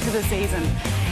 to the season.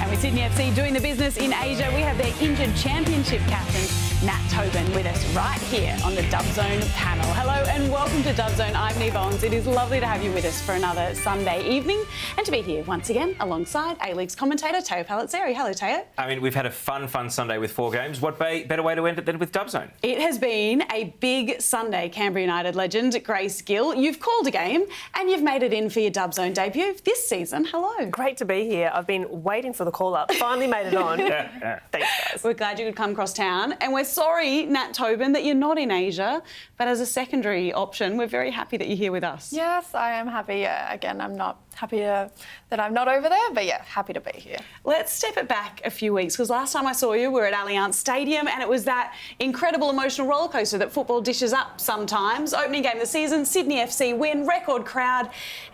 And with Sydney FC doing the business in Asia, we have their injured championship captain, Nat Tobin, with us right here on the Dub Zone panel. Hello and welcome to Dub Zone. I'm Niav Owens. It is lovely to have you with us for another Sunday evening and to be here once again alongside A-League's commentator, Teo Pellizzeri. Hello, Teo. I mean, we've had a fun Sunday with 4 games. What better way to end it than with Dub Zone? It has been a big Sunday. Canberra United legend Grace Gill, you've called a game and you've made it in for your Dub Zone debut this season. Hello. Great to be here. I've been waiting for the call-up. Finally made it on. Yeah. Thanks, guys. We're glad you could come across town. And we're sorry, Nat Tobin, that you're not in Asia, but as a secondary option, we're very happy that you're here with us. Yes, I am happy. Again, I'm not happy that I'm not over there, but yeah, happy to be here. Let's step it back a few weeks, because last time I saw you, we were at Allianz Stadium, and it was that incredible emotional rollercoaster that football dishes up sometimes. Opening game of the season, Sydney FC win, record crowd,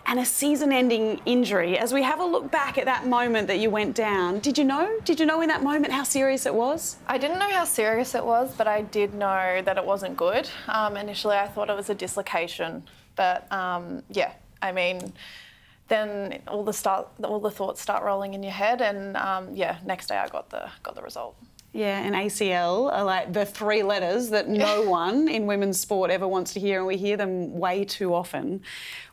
and a season-ending injury. As we have a look back at that moment that you went down, did you know in that moment how serious it was? I didn't know how serious it was, but I did know that it wasn't good. Initially, I thought it was a dislocation, but yeah, I mean, then all the thoughts start rolling in your head, and yeah, next day I got the result. Yeah, and ACL are like the 3 letters that no one in women's sport ever wants to hear, and we hear them way too often.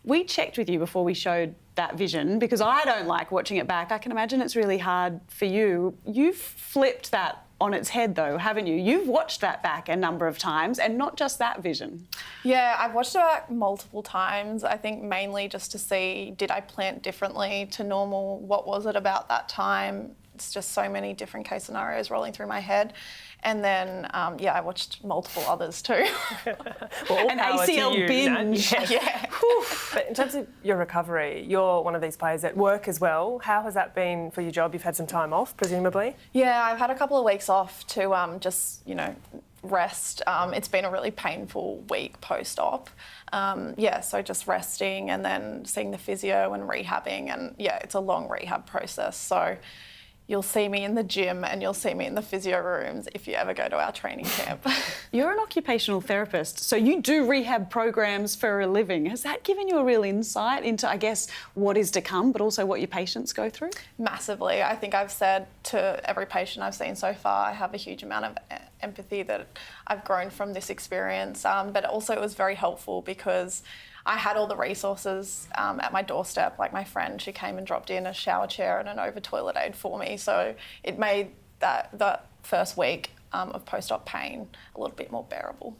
We checked with you before we showed that vision, because I don't like watching it back. I can imagine it's really hard for you. You've flipped that on its head though, haven't you? You've watched that back a number of times, and not just that vision. Yeah, I've watched it back multiple times. I think mainly just to see, did I plant differently to normal? What was it about that time? It's just so many different case scenarios rolling through my head. And then, yeah, I watched multiple others too. Well, an ACL binge. Yeah. But in terms of your recovery, you're one of these players at work as well. How has that been for your job? You've had some time off, presumably? Yeah, I've had a couple of weeks off to just, rest. It's been a really painful week post-op. Yeah, so just resting and then seeing the physio and rehabbing. And yeah, it's a long rehab process. So you'll see me in the gym and you'll see me in the physio rooms if you ever go to our training camp. You're an occupational therapist, so you do rehab programs for a living. Has that given you a real insight into, I guess, what is to come, but also what your patients go through? Massively. I think I've said to every patient I've seen so far, I have a huge amount of empathy that I've grown from this experience, but also it was very helpful because I had all the resources at my doorstep. Like my friend, she came and dropped in a shower chair and an over toilet aid for me. So it made that first week of post-op pain a little bit more bearable.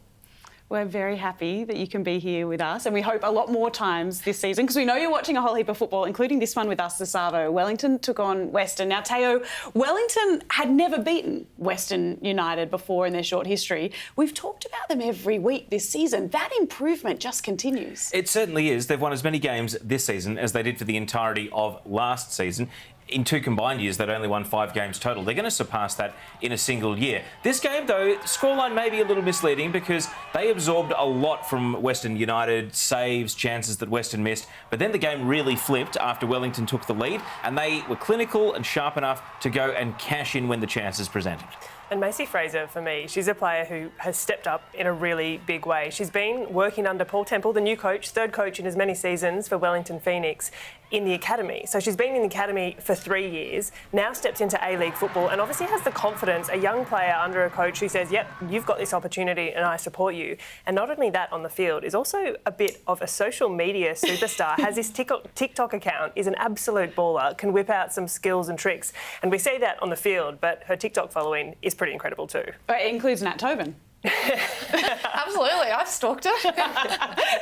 We're very happy that you can be here with us, and we hope a lot more times this season, because we know you're watching a whole heap of football, including this one with us this Savo. Wellington took on Western. Now, Teo, Wellington had never beaten Western United before in their short history. We've talked about them every week this season. That improvement just continues. It certainly is. They've won as many games this season as they did for the entirety of last season. In 2 combined years, they'd only won 5 games total. They're going to surpass that in a single year. This game, though, scoreline may be a little misleading because they absorbed a lot from Western United, saves, chances that Western missed. But then the game really flipped after Wellington took the lead, and they were clinical and sharp enough to go and cash in when the chances presented. And Macy Fraser, for me, she's a player who has stepped up in a really big way. She's been working under Paul Temple, the new coach, 3rd coach in as many seasons for Wellington Phoenix, in the academy. So she's been in the academy for 3 years, now steps into A-League football and obviously has the confidence, a young player under a coach who says, yep, you've got this opportunity and I support you. And not only that on the field, is also a bit of a social media superstar, has this TikTok account, is an absolute baller, can whip out some skills and tricks. And we see that on the field, but her TikTok following is pretty incredible too. It includes Nat Tobin. Absolutely, I've stalked her.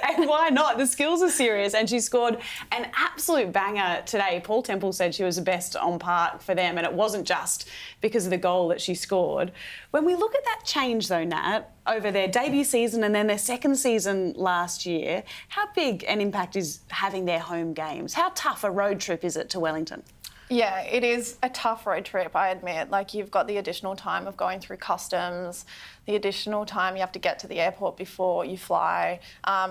And why not? The skills are serious, and she scored an absolute banger today. Paul Temple said she was the best on park for them, and it wasn't just because of the goal that she scored. When we look at that change though, Nat, over their debut season and then their second season last year, how big an impact is having their home games? How tough a road trip is it to Wellington? Yeah, it is a tough road trip, I admit. Like, you've got the additional time of going through customs, the additional time you have to get to the airport before you fly.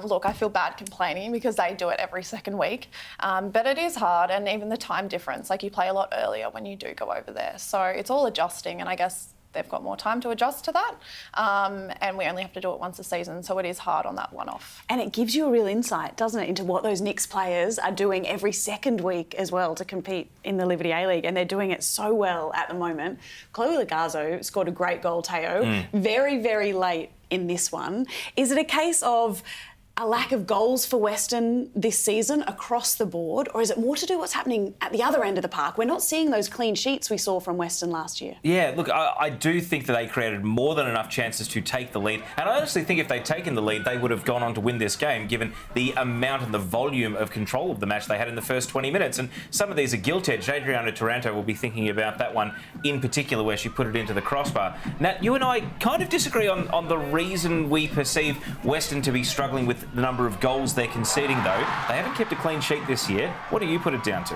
Look, I feel bad complaining because they do it every second week, but it is hard, and even the time difference, like you play a lot earlier when you do go over there. So it's all adjusting, and I guess they've got more time to adjust to that, and we only have to do it once a season, so it is hard on that one-off. And it gives you a real insight, doesn't it, into what those Knicks players are doing every second week as well to compete in the Liberty A-League, and they're doing it so well at the moment. Chloe Lagazzo scored a great goal, Teo, very, very late in this one. Is it a case of a lack of goals for Western this season across the board, or is it more to do what's happening at the other end of the park? We're not seeing those clean sheets we saw from Western last year. Yeah, look, I do think that they created more than enough chances to take the lead. And I honestly think if they'd taken the lead, they would have gone on to win this game, given the amount and the volume of control of the match they had in the first 20 minutes. And some of these are gilt-edged. Adriana Taranto will be thinking about that one in particular, where she put it into the crossbar. Nat, you and I kind of disagree on the reason we perceive Western to be struggling with the number of goals they're conceding, though. They haven't kept a clean sheet this year. What do you put it down to?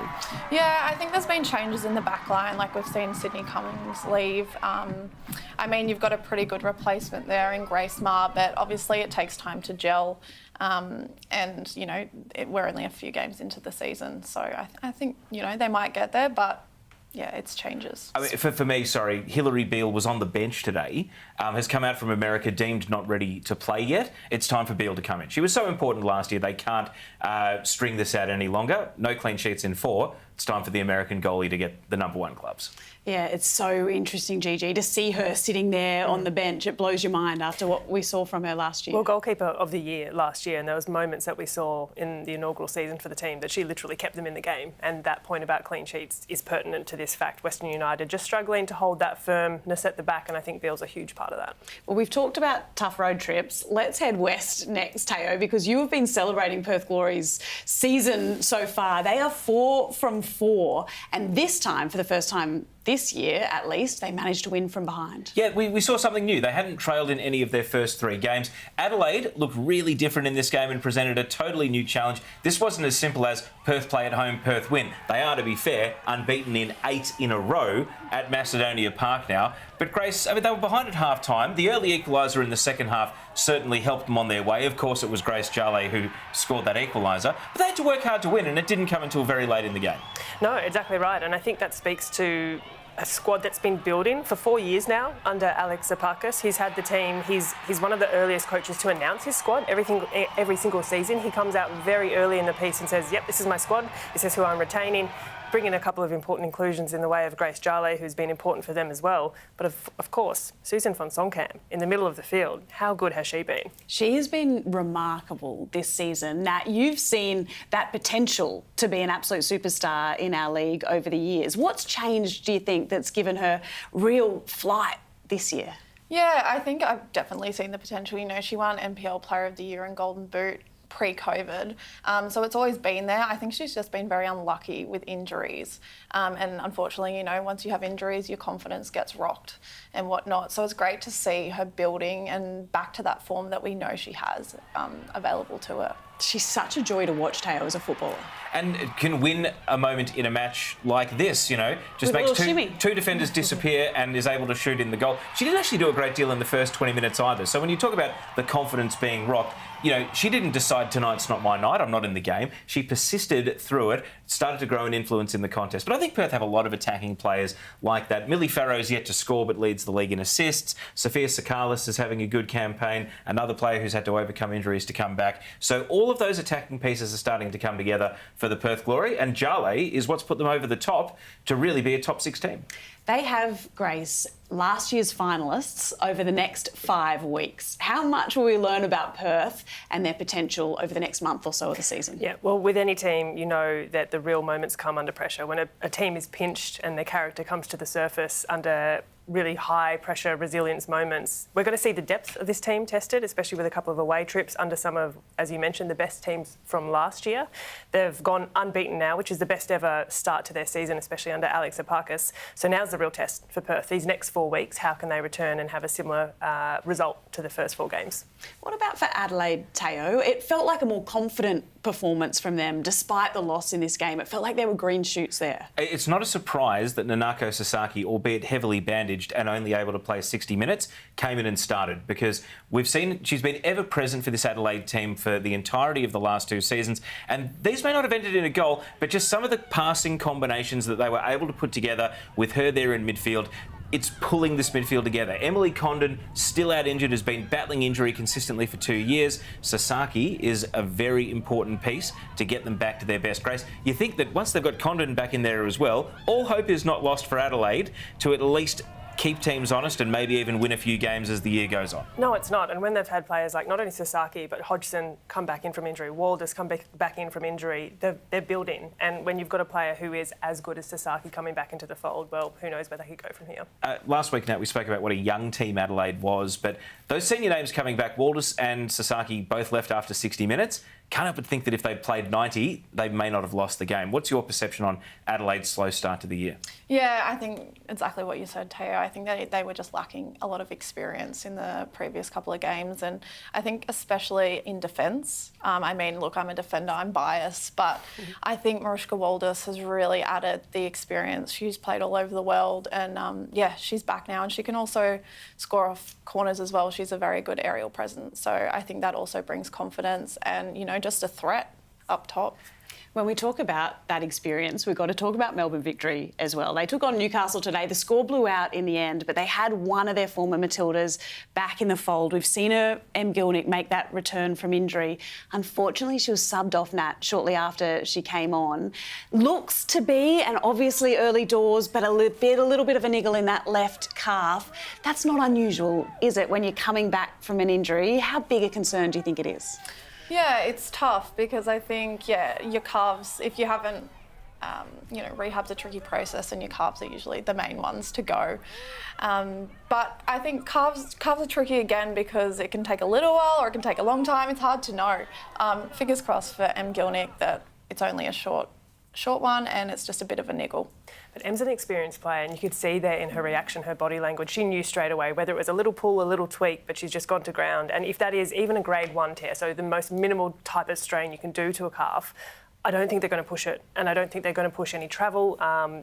Yeah, I think there's been changes in the back line, like we've seen Sydney Cummings leave. I mean, you've got a pretty good replacement there in Grace Maher, but obviously it takes time to gel. And, you know, we're only a few games into the season, so I think, you know, they might get there, but yeah, it's changes. I mean, for me, Hilary Beale was on the bench today, has come out from America deemed not ready to play yet. It's time for Beale to come in. She was so important last year, they can't string this out any longer. No clean sheets in 4. It's time for the American goalie to get the #1 clubs. Yeah, it's so interesting, Gigi, to see her sitting there on the bench. It blows your mind after what we saw from her last year. Well, goalkeeper of the year last year, and there was moments that we saw in the inaugural season for the team that she literally kept them in the game, and that point about clean sheets is pertinent to this fact. Western United just struggling to hold that firmness at the back, and I think Beale's a huge part of that. Well, we've talked about tough road trips. Let's head west next, Teo, because you have been celebrating Perth Glory's season so far. They are 4 from 4, and this time, for the first time this year at least, they managed to win from behind. Yeah, we saw something new. They hadn't trailed in any of their first 3 games. Adelaide looked really different in this game and presented a totally new challenge. This wasn't as simple as Perth play at home, Perth win. They are, to be fair, unbeaten in 8 in a row at Macedonia Park now. But Grace, I mean, they were behind at half-time. The early equaliser in the second half certainly helped them on their way. Of course, it was Grace Jarley who scored that equaliser. But they had to work hard to win, and it didn't come until very late in the game. No, exactly right. And I think that speaks to a squad that's been building for 4 years now under Alex Zapakis. He's had the team. He's one of the earliest coaches to announce his squad every single season. He comes out very early in the piece and says, yep, this is my squad. This is who I'm retaining. Bring in a couple of important inclusions in the way of Grace Jarley, who's been important for them as well. But of course, Susan von Sonkam in the middle of the field. How good has she been? She has been remarkable this season. Nat, you've seen that potential to be an absolute superstar in our league over the years. What's changed, do you think, that's given her real flight this year? Yeah, I think I've definitely seen the potential. You know, she won NPL Player of the Year and Golden Boot pre-COVID, so it's always been there. I think she's just been very unlucky with injuries, and unfortunately, you know, once you have injuries, your confidence gets rocked and whatnot. So it's great to see her building and back to that form that we know she has available to her. She's such a joy to watch, Teo, as a footballer. And can win a moment in a match like this, you know, just With makes a little two defenders disappear and is able to shoot in the goal. She didn't actually do a great deal in the first 20 minutes either. So when you talk about the confidence being rocked, you know, she didn't decide tonight's not my night, I'm not in the game. She persisted through it, started to grow an influence in the contest. But I think Perth have a lot of attacking players like that. Millie Farrow's yet to score but leads the league in assists. Sophia Sakalis is having a good campaign, another player who's had to overcome injuries to come back. So all of those attacking pieces are starting to come together for the Perth Glory, and Jarley is what's put them over the top to really be a top 6 team. They have, Grace, last year's finalists over the next 5 weeks. How much will we learn about Perth and their potential over the next month or so of the season? Yeah, well, with any team, you know that the real moments come under pressure. When a team is pinched and their character comes to the surface under really high pressure resilience moments, we're going to see the depth of this team tested, especially with a couple of away trips under some of, as you mentioned, the best teams from last year. They've gone unbeaten now, which is the best ever start to their season, especially under Alex Zapakis. So now's the real test for Perth. These next 4 weeks, how can they return and have a similar result to the first 4 games? What about for Adelaide, Teo? It felt like a more confident performance from them despite the loss in this game. It felt like there were green shoots there. It's not a surprise that Nanako Sasaki, albeit heavily bandaged and only able to play 60 minutes, came in and started, because we've seen she's been ever present for this Adelaide team for the entirety of the last 2 seasons, and these may not have ended in a goal, but just some of the passing combinations that they were able to put together with her there in midfield it's pulling this midfield together. Emily Condon, still out injured, has been battling injury consistently for 2 years. Sasaki is a very important piece to get them back to their best grace. You think that once they've got Condon back in there as well, all hope is not lost for Adelaide to at least keep teams honest and maybe even win a few games as the year goes on. No, it's not. And when they've had players like not only Sasaki, but Hodgson come back in from injury, Walders come back in from injury, they're building. And when you've got a player who is as good as Sasaki coming back into the fold, well, who knows where they could go from here. Last week, Nat, we spoke about what a young team Adelaide was, but those senior names coming back, Walders and Sasaki both left after 60 minutes. Can't help but think that if they'd played 90, they may not have lost the game. What's your perception on Adelaide's slow start to the year? Yeah, I think exactly what you said, Teo. I think they were just lacking a lot of experience in the previous couple of games, and I think especially in defence. I mean, look, I'm a defender, I'm biased, but I think Mariska Walders has really added the experience. She's played all over the world, and yeah, she's back now, and she can also score off corners as well. She's a very good aerial presence, so I think that also brings confidence and, you know, just a threat up top. When we talk about that experience, we've got to talk about Melbourne victory as well. They took on Newcastle today. The score blew out in the end, but they had one of their former Matildas back in the fold. We've seen her, Em Gilnick, make that return from injury. Unfortunately, she was subbed off, Nat, shortly after she came on. Looks to be, and obviously early doors, but a little bit of a niggle in that left calf. That's not unusual, is it, when you're coming back from an injury? How big a concern do you think it is? Yeah, it's tough because I think, yeah, your calves, if you haven't, you know, rehab's a tricky process and your calves are usually the main ones to go. But I think calves are tricky again because it can take a little while or it can take a long time. It's hard to know. Fingers crossed for Em Gilnick that it's only a short one and it's just a bit of a niggle. But Em's an experienced player, and you could see there in her reaction, her body language. She knew straight away whether it was a little pull, a little tweak, but she's just gone to ground. And if that is even a grade 1 tear, so the most minimal type of strain you can do to a calf, I don't think they're going to push it, and I don't think they're going to push any travel.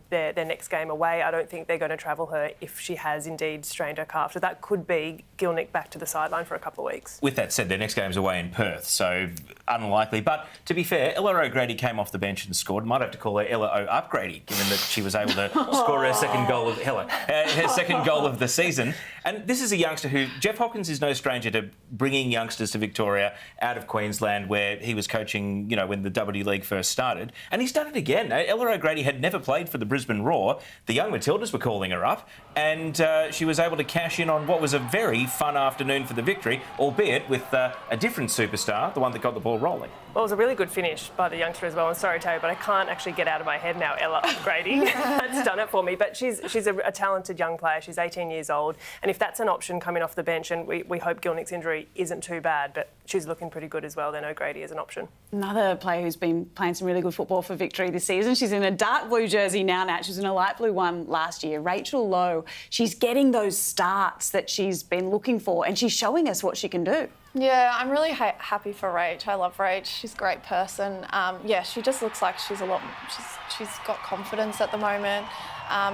Their next game away, I don't think they're going to travel her if she has indeed strained her calf. So that could be Gilnick back to the sideline for a couple of weeks. With that said, their next game's away in Perth, so unlikely. But to be fair, Ella O'Grady came off the bench and scored. Might have to call her Ella O'Upgrady, given that she was able to score her second goal of her second goal of the season. And this is a youngster who, Jeff Hopkins is no stranger to bringing youngsters to Victoria out of Queensland, where he was coaching, you know, when the W League first started, and he's done it again. Ella O'Grady had never played for the Brisbane Roar. The young Matildas were calling her up, and she was able to cash in on what was a very fun afternoon for the victory, albeit with a different superstar, the one that got the ball rolling. Well, it was a really good finish by the youngster as well. I'm sorry, Teo, but I can't actually get out of my head now, Ella O'Grady. That's done it for me. But she's a talented young player. She's 18 years old. And if that's an option coming off the bench, and we hope Gilnick's injury isn't too bad, but she's looking pretty good as well, then O'Grady is an option. Another player who's been playing some really good football for Victory this season. She's in a dark blue jersey now, Nat. She was in a light blue one last year. Rachel Lowe. She's getting those starts that she's been looking for, and she's showing us what she can do. Yeah, I'm really happy for Rach. I love Rach. She's a great person. Yeah, she just looks like she's got confidence at the moment.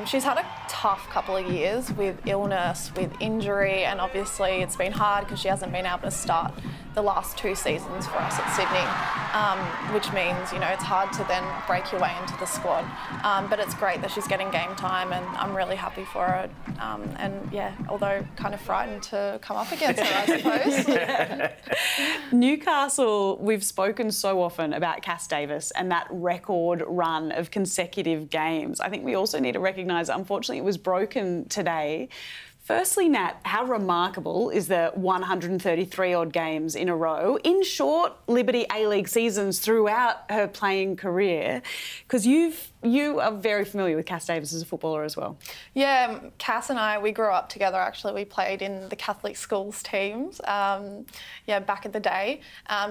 She's had a tough couple of years with illness, with injury, and obviously it's been hard because she hasn't been able to start the last 2 seasons for us at Sydney, which means, you know, it's hard to then break your way into the squad. But it's great that she's getting game time, and I'm really happy for her. And yeah, although kind of frightened to come up against her, I suppose. Newcastle, we've spoken so often about Cass Davis and that record run of consecutive games. I think we also need to recognise, unfortunately, it was broken today. Firstly, Nat, how remarkable is the 133-odd games in a row in short Liberty A-League seasons throughout her playing career? Because you are very familiar with Cass Davis as a footballer as well. Yeah, Cass and I, we grew up together actually. We played in the Catholic schools teams, yeah, back in the day.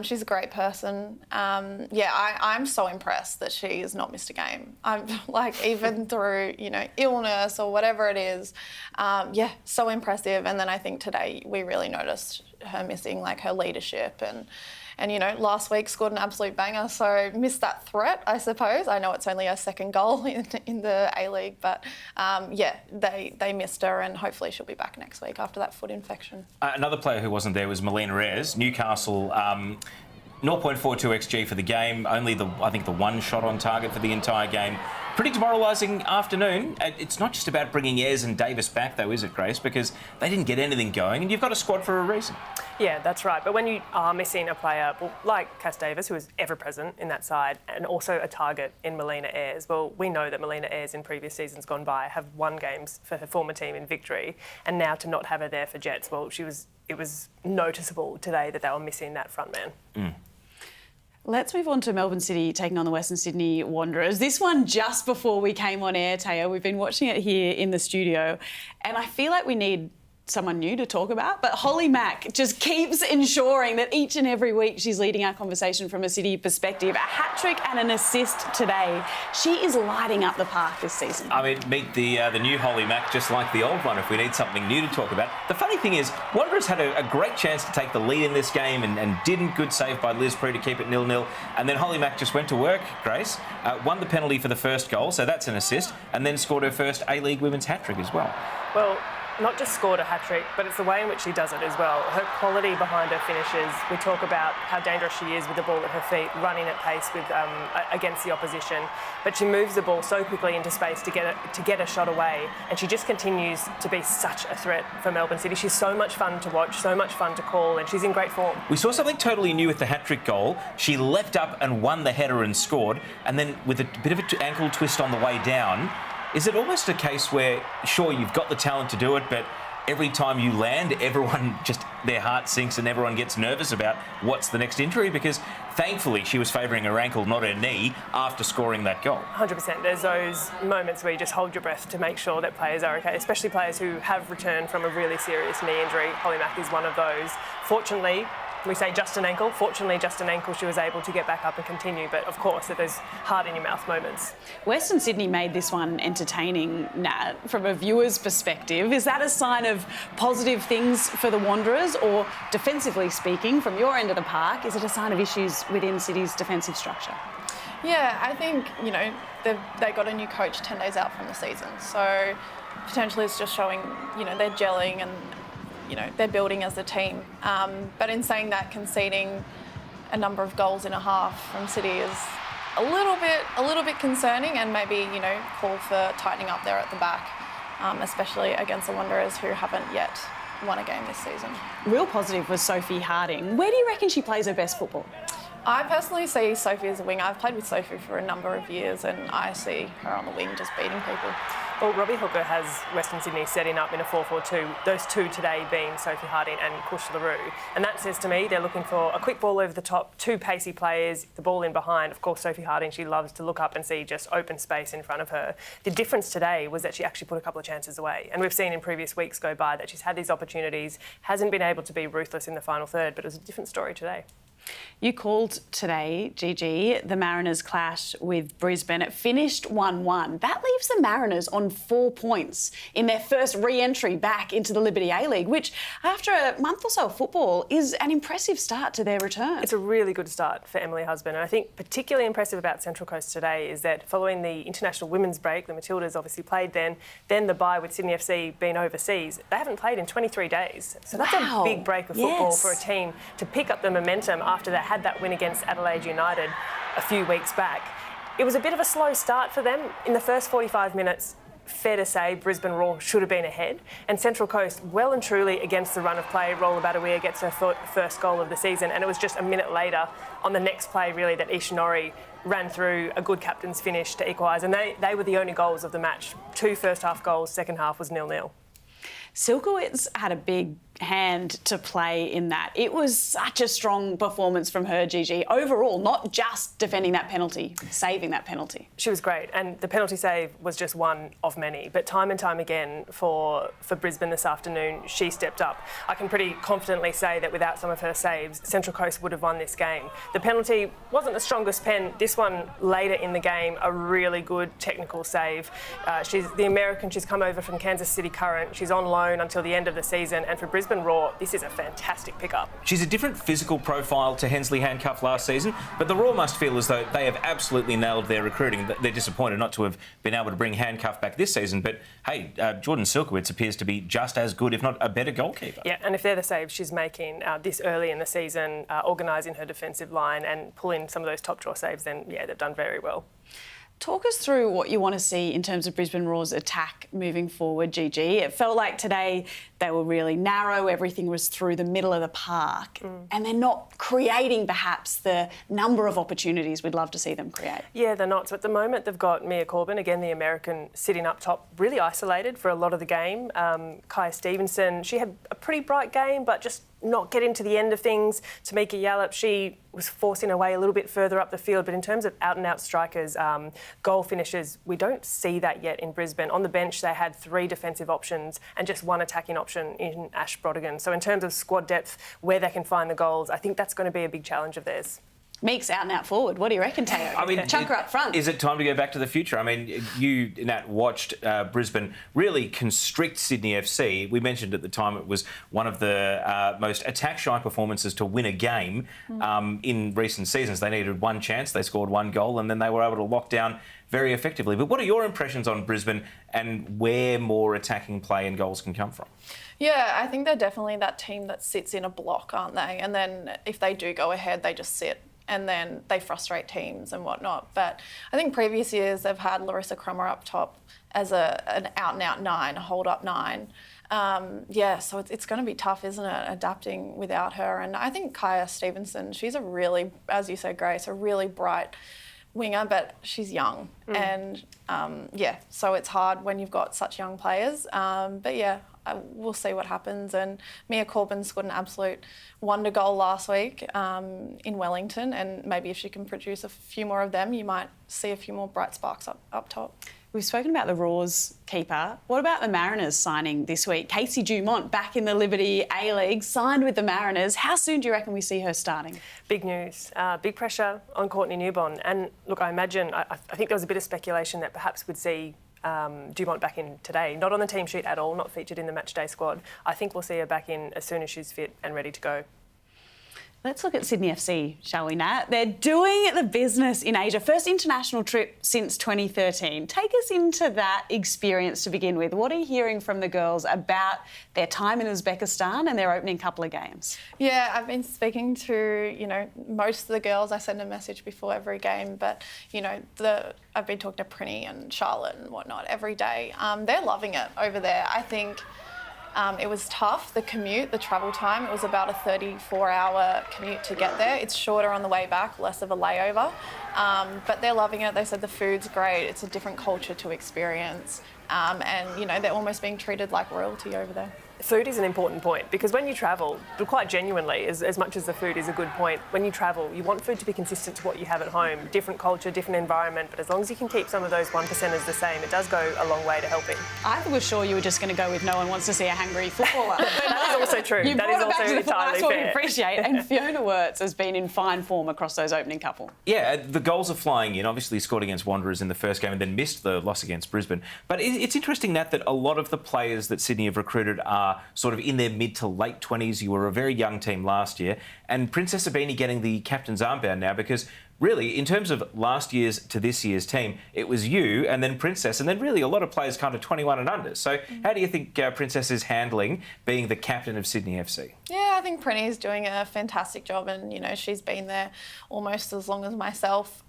She's a great person. Yeah, I'm so impressed that she has not missed a game. I'm like, even through, you know, illness or whatever it is, yeah, so impressive. And then I think today we really noticed her missing like her leadership and you know, last week scored an absolute banger, so missed that threat, I suppose. I know it's only her second goal in the A-League, but yeah, they missed her, and hopefully she'll be back next week after that foot infection. Another player who wasn't there was Melina Reyes. Newcastle, 0.42 XG for the game, only I think the one shot on target for the entire game. Pretty demoralising afternoon. It's not just about bringing Ayres and Davis back, though, is it, Grace? Because they didn't get anything going, and you've got a squad for a reason. Yeah, that's right. But when you are missing a player, well, like Cass Davis, who is ever present in that side, and also a target in Melina Ayres, well, we know that Melina Ayres in previous seasons gone by have won games for her former team in victory, and now to not have her there for Jets, well, it was noticeable today that they were missing that front man. Let's move on to Melbourne City taking on the Western Sydney Wanderers. This one just before we came on air, Taya. We've been watching it here in the studio, and I feel like we need someone new to talk about, but Holly Mack just keeps ensuring that each and every week she's leading our conversation from a City perspective. A hat-trick and an assist today. She is lighting up the park this season. I mean, meet the new Holly Mack just like the old one if we need something new to talk about. The funny thing is, Wanderers had a great chance to take the lead in this game and didn't. Good save by Liz Prue to keep it 0-0. And then Holly Mack just went to work, Grace, won the penalty for the first goal, so that's an assist, and then scored her first A-League women's hat-trick as well. Well, not just scored a hat-trick, but it's the way in which she does it as well. Her quality behind her finishes. We talk about how dangerous she is with the ball at her feet, running at pace with against the opposition. But she moves the ball so quickly into space to get a shot away, and she just continues to be such a threat for Melbourne City. She's so much fun to watch, so much fun to call, and she's in great form. We saw something totally new with the hat-trick goal. She leapt up and won the header and scored, and then with a bit of an ankle twist on the way down. Is it almost a case where, sure, you've got the talent to do it, but every time you land, everyone just, their heart sinks and everyone gets nervous about what's the next injury? Because thankfully she was favouring her ankle, not her knee, after scoring that goal. 100%. There's those moments where you just hold your breath to make sure that players are okay, especially players who have returned from a really serious knee injury. Holly Mack is one of those. Fortunately, we say just an ankle. Fortunately, just an ankle, she was able to get back up and continue. But of course, there's heart-in-your-mouth moments. Western Sydney made this one entertaining, Nat, from a viewer's perspective. Is that a sign of positive things for the Wanderers? Or, defensively speaking, from your end of the park, is it a sign of issues within City's defensive structure? Yeah, I think, they got a new coach 10 days out from the season. So potentially it's just showing, they're gelling and they're building as a team. But in saying that, conceding a number of goals in a half from City is a little bit concerning, and maybe, call for tightening up there at the back, especially against the Wanderers, who haven't yet won a game this season. Real positive was Sophie Harding. Where do you reckon she plays her best football? I personally see Sophie as a winger. I've played with Sophie for a number of years, and I see her on the wing just beating people. Well, Robbie Hooker has Western Sydney setting up in a 4-4-2, those two today being Sophie Harding and Kush LaRue. And that says to me they're looking for a quick ball over the top, two pacey players, the ball in behind. Of course, Sophie Harding, she loves to look up and see just open space in front of her. The difference today was that she actually put a couple of chances away. And we've seen in previous weeks go by that she's had these opportunities, hasn't been able to be ruthless in the final third, but it was a different story today. You called today, Gigi, the Mariners' clash with Brisbane. It finished 1-1. That leaves the Mariners on 4 points in their first re-entry back into the Liberty A-League, which, after a month or so of football, is an impressive start to their return. It's a really good start for Emily Husband. And I think particularly impressive about Central Coast today is that following the international women's break, the Matildas obviously played then the bye with Sydney FC being overseas, they haven't played in 23 days. So that's a big break of football for a team to pick up the momentum after they had that win against Adelaide United a few weeks back. It was a bit of a slow start for them. In the first 45 minutes, fair to say, Brisbane Roar should have been ahead. And Central Coast, well and truly against the run of play, Rolla Badawia gets her first goal of the season. And it was just a minute later on the next play, really, that Ishinori ran through a good captain's finish to equalise. And they were the only goals of the match. 2 first-half goals, second half was 0-0. Silkowitz had a big hand to play in that. It was such a strong performance from her, Gigi, overall, not just defending that penalty, saving that penalty. She was great, and the penalty save was just one of many. But time and time again for Brisbane this afternoon, she stepped up. I can pretty confidently say that without some of her saves, Central Coast would have won this game. The penalty wasn't the strongest pen. This one later in the game, a really good technical save. She's the American. She's come over from Kansas City Current. She's on loan until the end of the season, and for Brisbane Roar, this is a fantastic pickup. She's a different physical profile to Hensley Handcuff last season, but the Roar must feel as though they have absolutely nailed their recruiting. They're disappointed not to have been able to bring Handcuff back this season, but hey, Jordan Silkowitz appears to be just as good, if not a better goalkeeper. Yeah, and if they're the saves she's making this early in the season, organising her defensive line and pulling some of those top draw saves, then yeah, they've done very well. Talk us through what you want to see in terms of Brisbane Roar's attack moving forward, Gigi. It felt like today they were really narrow, everything was through the middle of the park, and they're not creating perhaps the number of opportunities we'd love to see them create. Yeah, they're not. So at the moment, they've got Mia Corbin, again, the American, sitting up top, really isolated for a lot of the game. Kaya Stevenson, she had a pretty bright game, but just not getting to the end of things. Tamika Yallop, she was forcing her way a little bit further up the field, but in terms of out-and-out strikers, goal finishers, we don't see that yet in Brisbane. On the bench, they had 3 defensive options and just 1 attacking option in Ash Brodigan. So in terms of squad depth, where they can find the goals, I think that's going to be a big challenge of theirs. Meek's out and out forward. What do you reckon, Teo? I mean, chunk her up front. Is it time to go back to the future? I mean, you, Nat, watched Brisbane really constrict Sydney FC. We mentioned at the time it was one of the most attack-shy performances to win a game in recent seasons. They needed 1 chance, they scored 1 goal, and then they were able to lock down very effectively. But what are your impressions on Brisbane and where more attacking play and goals can come from? Yeah, I think they're definitely that team that sits in a block, aren't they? And then if they do go ahead, they just sit. And then they frustrate teams and whatnot. But I think previous years they've had Larissa Crummer up top as an out-and-out 9, a hold-up 9. So it's going to be tough, isn't it, adapting without her. And I think Kaya Stevenson, she's a really, as you said, Grace, a really bright winger, but she's young. And, so it's hard when you've got such young players. We'll see what happens. And Mia Corbin scored an absolute wonder goal last week in Wellington, and maybe if she can produce a few more of them, you might see a few more bright sparks up top. We've spoken about the Roar's keeper. What about the Mariners signing this week? Casey Dumont back in the Liberty A-League, signed with the Mariners. How soon do you reckon we see her starting? Big news. Big pressure on Courtney Newbon. And look, I imagine, I think there was a bit of speculation that perhaps we'd see Dumont back in today. Not on the team sheet at all, not featured in the matchday squad. I think we'll see her back in as soon as she's fit and ready to go. Let's look at Sydney FC, shall we, Nat? They're doing the business in Asia. First international trip since 2013. Take us into that experience to begin with. What are you hearing from the girls about their time in Uzbekistan and their opening couple of games? Yeah, I've been speaking to, most of the girls. I send a message before every game, but, I've been talking to Prinny and Charlotte and whatnot every day. They're loving it over there. I think it was tough, the commute, the travel time. It was about a 34-hour commute to get there. It's shorter on the way back, less of a layover. But they're loving it. They said the food's great. It's a different culture to experience. They're almost being treated like royalty over there. Food is an important point because when you travel, but quite genuinely, as much as the food is a good point, when you travel, you want food to be consistent to what you have at home. Different culture, different environment, but as long as you can keep some of those 1%ers the same, it does go a long way to helping. I was sure you were just going to go with no one wants to see a hungry footballer. That is also true. You that is brought it back also to the entirely that's what we fair. appreciate. And Fiona Wirtz has been in fine form across those opening couple. Yeah, the goals are flying in. Obviously scored against Wanderers in the first game and then missed the loss against Brisbane. But it's interesting, Nat, that a lot of the players that Sydney have recruited are sort of in their mid to late 20s. You were a very young team last year. And Princess Abini getting the captain's armband now because really, in terms of last year's to this year's team, it was you and then Princess and then really a lot of players kind of 21 and under. So how do you think Princess is handling being the captain of Sydney FC? Yeah, I think Prinny's doing a fantastic job and, she's been there almost as long as myself.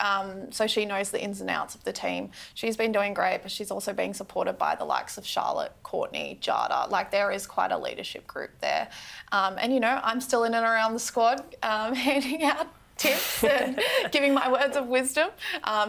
So she knows the ins and outs of the team. She's been doing great, but she's also being supported by the likes of Charlotte, Courtney, Jada. Like, there is quite a leadership group there. I'm still in and around the squad, handing out tips and giving my words of wisdom,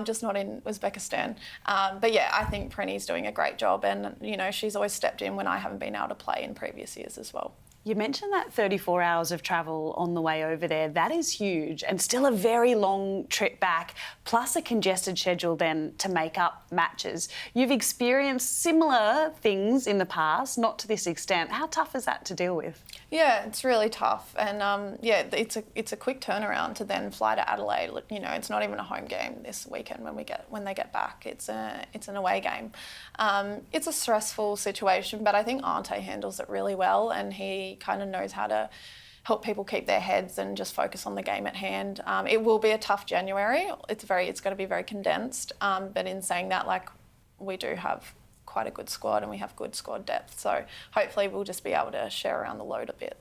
just not in Uzbekistan. I think Prinny's doing a great job and, she's always stepped in when I haven't been able to play in previous years as well. You mentioned that 34 hours of travel on the way over there. That is huge and still a very long trip back, plus a congested schedule then to make up matches. You've experienced similar things in the past, not to this extent. How tough is that to deal with? Yeah, it's really tough. And, it's a quick turnaround to then fly to Adelaide. It's not even a home game this weekend when they get back. It's an away game. It's a stressful situation, but I think Ante handles it really well and he kind of knows how to help people keep their heads and just focus on the game at hand. It will be a tough January. It's going to be very condensed. But in saying that, we do have quite a good squad and we have good squad depth. So hopefully we'll just be able to share around the load a bit.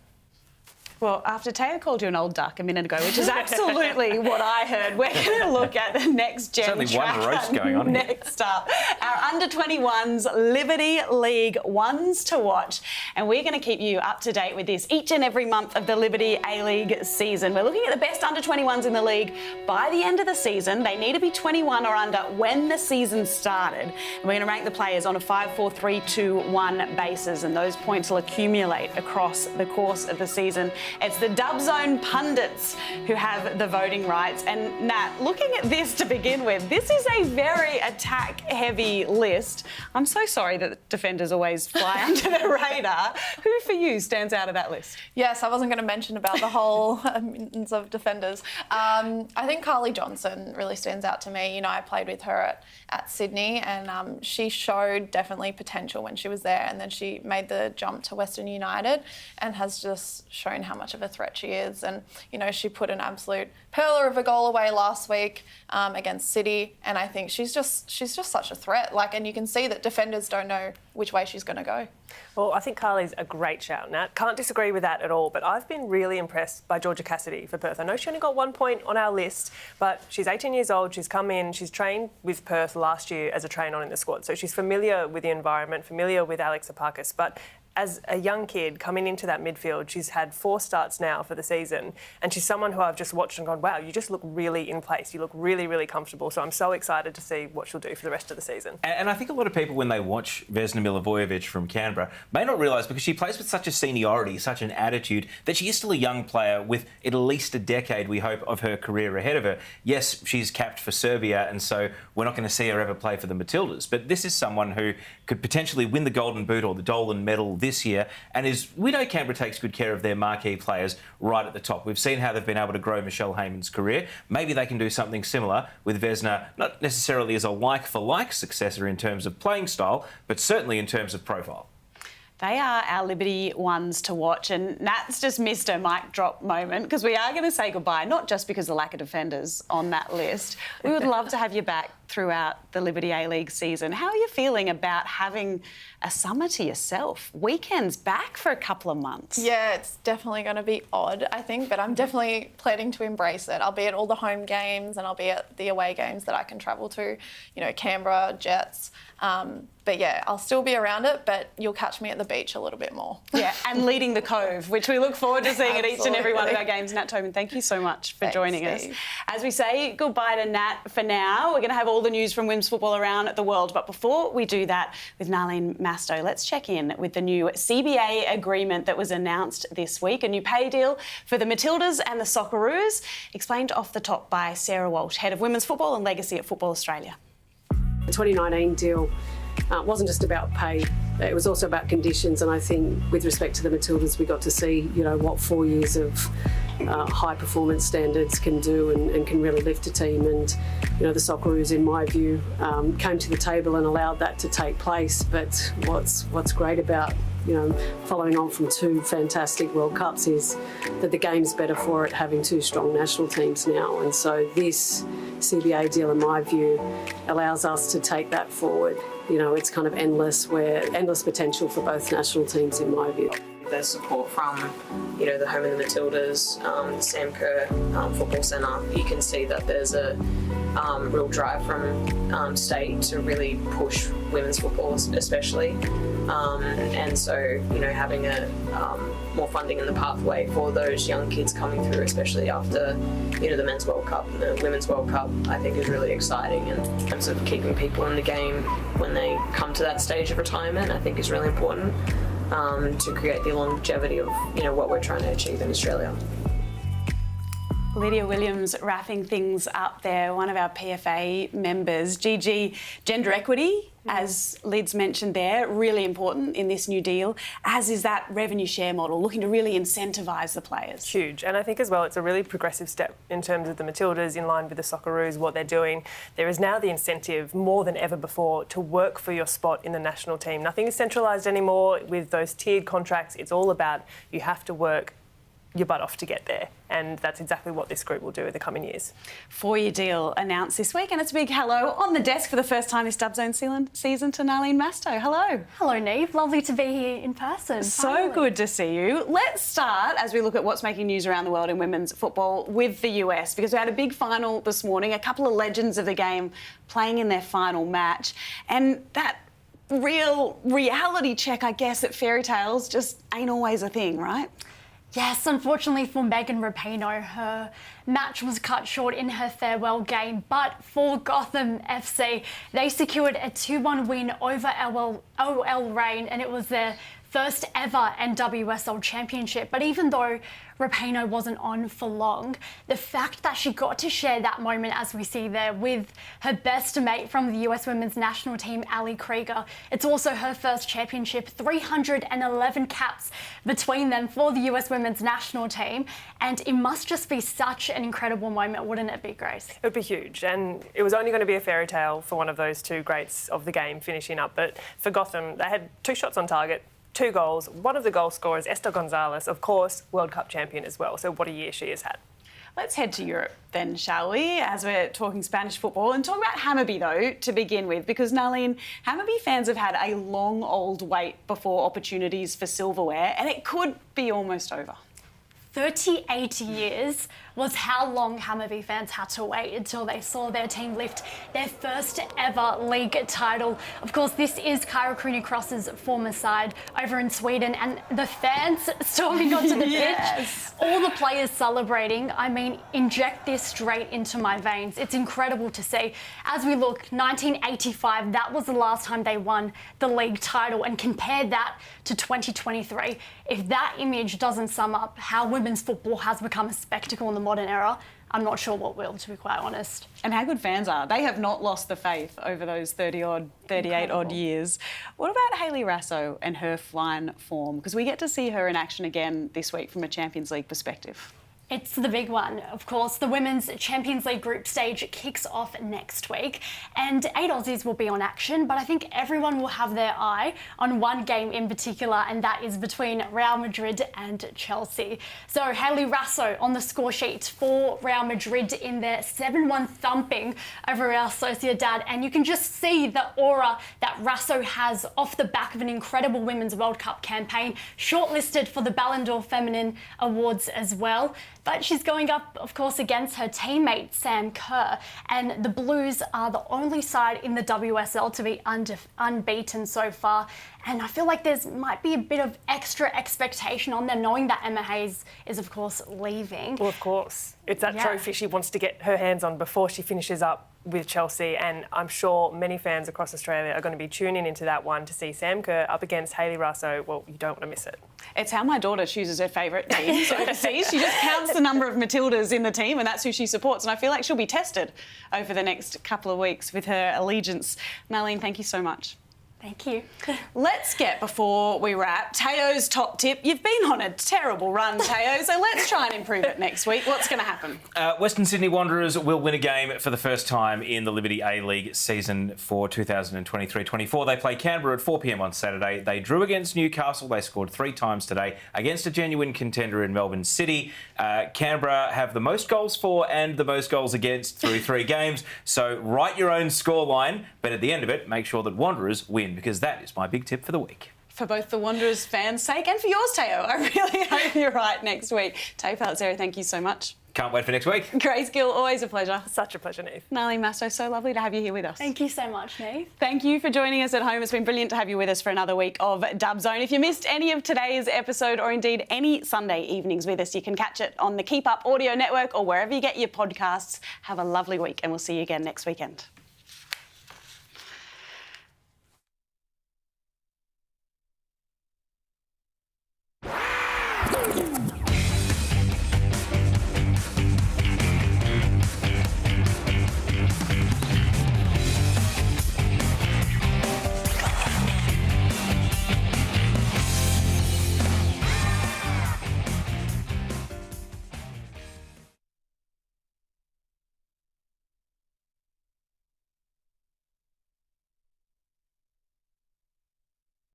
Well, after Taya called you an old duck a minute ago, which is absolutely what I heard, we're going to look at the next gen There's only one roast tracker going on here. next up. Our under-21s Liberty League ones to watch. And we're going to keep you up to date with this each and every month of the Liberty A-League season. We're looking at the best under-21s in the league by the end of the season. They need to be 21 or under when the season started. And we're going to rank the players on a 5, 4, 3, 2, 1 basis, and those points will accumulate across the course of the season. It's the Dub Zone pundits who have the voting rights. And Nat, looking at this to begin with, this is a very attack-heavy list. I'm so sorry that defenders always fly under the radar. Who for you stands out of that list? Yes, I wasn't going to mention about the whole millions of defenders. I think Carly Johnson really stands out to me. You know, I played with her at Sydney, and she showed definitely potential when she was there, and then she made the jump to Western United and has just shown how much of a threat she is. And, you know, she put an absolute pearler of a goal away last week against City, and I think she's just such a threat. And you can see that defenders don't know which way she's going to go. Well, I think Carly's a great shout, Nat. Can't disagree with that at all, but I've been really impressed by Georgia Cassidy for Perth. I know she only got 1 point on our list, but she's 18 years old, she's come in, she's trained with Perth last year as a train-on in the squad, so she's familiar with the environment, familiar with Alex Apakis, but as a young kid coming into that midfield, she's had 4 starts now for the season, and she's someone who I've just watched and gone, wow, you just look really in place. You look really, really comfortable. So I'm so excited to see what she'll do for the rest of the season. And I think a lot of people, when they watch Vesna Milivojevic from Canberra, may not realise, because she plays with such a seniority, such an attitude, that she is still a young player with at least a decade, we hope, of her career ahead of her. Yes, she's capped for Serbia, and so we're not going to see her ever play for the Matildas. But this is someone who could potentially win the Golden Boot or the Dolan Medal this year, and we know Canberra takes good care of their marquee players right at the top. We've seen how they've been able to grow Michelle Heyman's career. Maybe they can do something similar with Vesna, not necessarily as a like-for-like successor in terms of playing style, but certainly in terms of profile. They are our Liberty ones to watch, and Nat's just missed her mic drop moment, because we are going to say goodbye, not just because of the lack of defenders on that list. We would love to have you back throughout the Liberty A-League season. How are you feeling about having a summer to yourself? Weekends back for a couple of months. Yeah, it's definitely going to be odd, I think, but I'm definitely planning to embrace it. I'll be at all the home games, and I'll be at the away games that I can travel to, you know, Canberra, Jets. But yeah, I'll still be around it, but you'll catch me at the beach a little bit more. Yeah, and leading the Cove, which we look forward to seeing at each and every one of our games. Nat Tobin, thank you so much for joining us. As we say goodbye to Nat for now, we're going to have all the news from women's football around the world. But before we do that with Narlene Masto, let's check in with the new CBA agreement that was announced this week, a new pay deal for the Matildas and the Socceroos, explained off the top by Sarah Walsh, Head of Women's Football and Legacy at Football Australia. The 2019 deal wasn't just about pay, it was also about conditions, and I think with respect to the Matildas, we got to see, you know, what 4 years of high performance standards can do and can really lift a team. And, you know, the Socceroos, in my view, came to the table and allowed that to take place. But what's great about, you know, following on from 2 fantastic World Cups is that the game's better for it, having 2 strong national teams now. And so this CBA deal, in my view, allows us to take that forward. You know, it's kind of endless potential for both national teams, in my view. There's support from, you know, the home of the Matildas, Sam Kerr Football Centre. You can see that there's a real drive from state to really push women's football, especially. And so, you know, having a more funding in the pathway for those young kids coming through, especially after, you know, the Men's World Cup and the Women's World Cup, I think is really exciting. And in terms of keeping people in the game when they come to that stage of retirement, I think is really important to create the longevity of, you know, what we're trying to achieve in Australia. Lydia Williams wrapping things up there, one of our PFA members. Gigi, gender equity, as Lids mentioned there, really important in this new deal, as is that revenue share model, looking to really incentivise the players. Huge. And I think as well it's a really progressive step in terms of the Matildas, in line with the Socceroos, what they're doing. There is now the incentive, more than ever before, to work for your spot in the national team. Nothing is centralised anymore with those tiered contracts. It's all about you have to work your butt off to get there. and that's exactly what this group will do in the coming years. 4-year deal announced this week, and it's a big hello on the desk for the first time this Dub Zone season to Nalene Masto. Hello. Hello, Niamh. Lovely to be here in person. So finally. good to see you. Let's start, as we look at what's making news around the world in women's football, with the US, because we had a big final this morning, a couple of legends of the game playing in their final match, and that real reality check, I guess, that fairy tales just ain't always a thing, right? Yes, unfortunately for Megan Rapinoe, her match was cut short in her farewell game, but for Gotham FC, they secured a 2-1 win over OL Reign, and it was their first ever NWSL championship. But even though Rapinoe wasn't on for long, the fact that she got to share that moment, as we see there, with her best mate from the US women's national team, Ali Krieger, it's also her first championship, 311 caps between them for the US women's national team, and it must just be such an incredible moment, wouldn't it be, Grace? It would be huge, and it was only going to be a fairy tale for one of those two greats of the game finishing up, but for Gotham, they had 2 shots on target, 2 goals. One of the goal scorers, Esther Gonzalez, of course, World Cup champion as well. So what a year she has had. Let's head to Europe then, shall we, as we're talking Spanish football, and talk about Hammarby, though, to begin with, because, Nalene, Hammarby fans have had a long old wait before opportunities for silverware, and it could be almost over. 38 years was how long Hammarby fans had to wait until they saw their team lift their first ever league title. Of course, this is Kyra Kroenig-Kross's former side over in Sweden, and the fans storming onto the pitch, all the players celebrating. I mean, inject this straight into my veins. It's incredible to see. As we look, 1985, that was the last time they won the league title, and compare that to 2023. If that image doesn't sum up how women's football has become a spectacle in the modern era, I'm not sure what will, to be quite honest. And how good fans are. They have not lost the faith over those 38-odd years. What about Hayley Raso and her flying form? Because we get to see her in action again this week from a Champions League perspective. It's the big one, of course. The Women's Champions League group stage kicks off next week, and 8 Aussies will be on action, but I think everyone will have their eye on one game in particular, and that is between Real Madrid and Chelsea. So Hayley Raso on the score sheet for Real Madrid in their 7-1 thumping over Real Sociedad, and you can just see the aura that Raso has off the back of an incredible Women's World Cup campaign, shortlisted for the Ballon d'Or Feminine Awards as well. But she's going up, of course, against her teammate, Sam Kerr. And the Blues are the only side in the WSL to be unbeaten so far. And I feel like might be a bit of extra expectation on them, knowing that Emma Hayes is, of course, leaving. Well, of course. It's that trophy she wants to get her hands on before she finishes up with Chelsea, and I'm sure many fans across Australia are going to be tuning into that one to see Sam Kerr up against Hayley Raso. Well, you don't want to miss it. It's how my daughter chooses her favourite teams overseas. She just counts the number of Matildas in the team, and that's who she supports. And I feel like she'll be tested over the next couple of weeks with her allegiance. Nalene, thank you so much. Thank you. Let's get, before we wrap, Teo's top tip. You've been on a terrible run, Teo, so let's try and improve it next week. What's going to happen? Western Sydney Wanderers will win a game for the first time in the Liberty A-League season for 2023-24. They play Canberra at 4 p.m. on Saturday. They drew against Newcastle. They scored 3 times today against a genuine contender in Melbourne City. Canberra have the most goals for and the most goals against through 3 games. So write your own scoreline, but at the end of it, make sure that Wanderers win, because that is my big tip for the week. For both the Wanderers fans' sake and for yours, Teo. I really hope you're right next week. Teo Pellizzeri, thank you so much. Can't wait for next week. Grace Gill, always a pleasure. Such a pleasure, Niamh. Nalene Masto, so lovely to have you here with us. Thank you so much, Niamh. Thank you for joining us at home. It's been brilliant to have you with us for another week of Dub Zone. If you missed any of today's episode, or indeed any Sunday evenings with us, you can catch it on the Keep Up Audio Network or wherever you get your podcasts. Have a lovely week, and we'll see you again next weekend.